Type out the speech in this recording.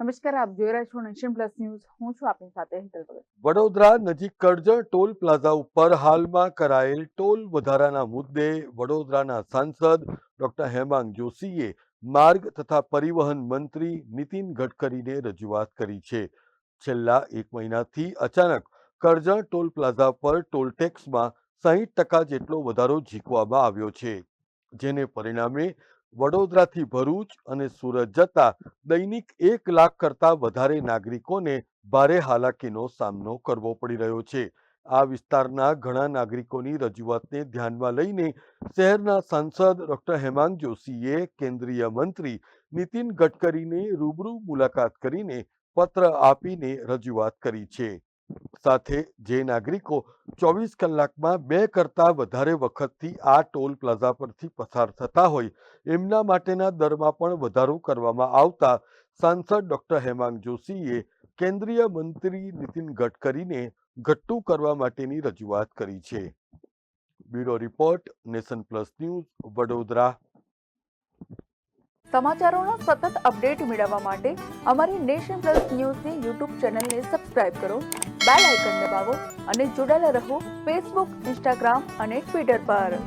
નમસ્કાર, આપ જોઈ રહ્યા છો નેશન પ્લસ ન્યૂઝ. હું છું આપની સાથે હેતલ ભગત. વડોદરા નજીક કરજણ ટોલ પ્લાઝા ઉપર હાલમાં કરાયેલ ટોલ વધારાના મુદ્દે વડોદરાના સાંસદ ડોક્ટર હેમાંગ જોશીએ માર્ગ તથા પરિવહન મંત્રી નીતિન ગડકરીને રજૂઆત કરી છે. છેલ્લા 1 મહિનાથી અચાનક કરજણ ટોલ પ્લાઝા પર ટોલ ટેક્સમાં 60% જેટલો વધારો ઝીકવામાં આવ્યો છે, જેને પરિણામે વડોદરાથી ભરૂચ અને સુરત જતા દૈનિક 1 લાખ કરતાં વધારે નાગરિકોને ભારે હાલાકીનો સામનો કરવો પડી રહ્યો છે. આ વિસ્તારના ઘણા નાગરિકોની રજૂઆતને ધ્યાનમાં લઈને શહેરના સાંસદ ડોક્ટર હેમાંગ જોશીએ કેન્દ્રીય મંત્રી નીતિન ગડકરીને રૂબરૂ મુલાકાત કરીને પત્ર આપીને રજૂઆત કરી છે. સાથે જે નાગરિકો 24 કલાકમાં 2 કરતાં વધારે વખતથી આ ટોલ પ્લાઝા પરથી પસાર થતા હોય એમના માટેના દરમાં પણ વધારો કરવામાં આવતા સાંસદ ડોક્ટર હેમાંગ જોશીએ કેન્દ્રીય મંત્રી નીતિન ગડકરીને ઘટ્ટું કરવા માટેની રજૂઆત કરી છે. Bureau report, nation plus news, Vadodara. સમાચારોના સતત અપડેટ મેળવવા માટે અમારી નેશન પ્લસ ન્યૂઝની યુટ્યુબ ચેનલને સબસ્ક્રાઇબ કરો, બેલ આઇકન દબાવો અને જોડાયેલા રહો ફેસબુક, ઇન્સ્ટાગ્રામ અને ટ્વિટર પર.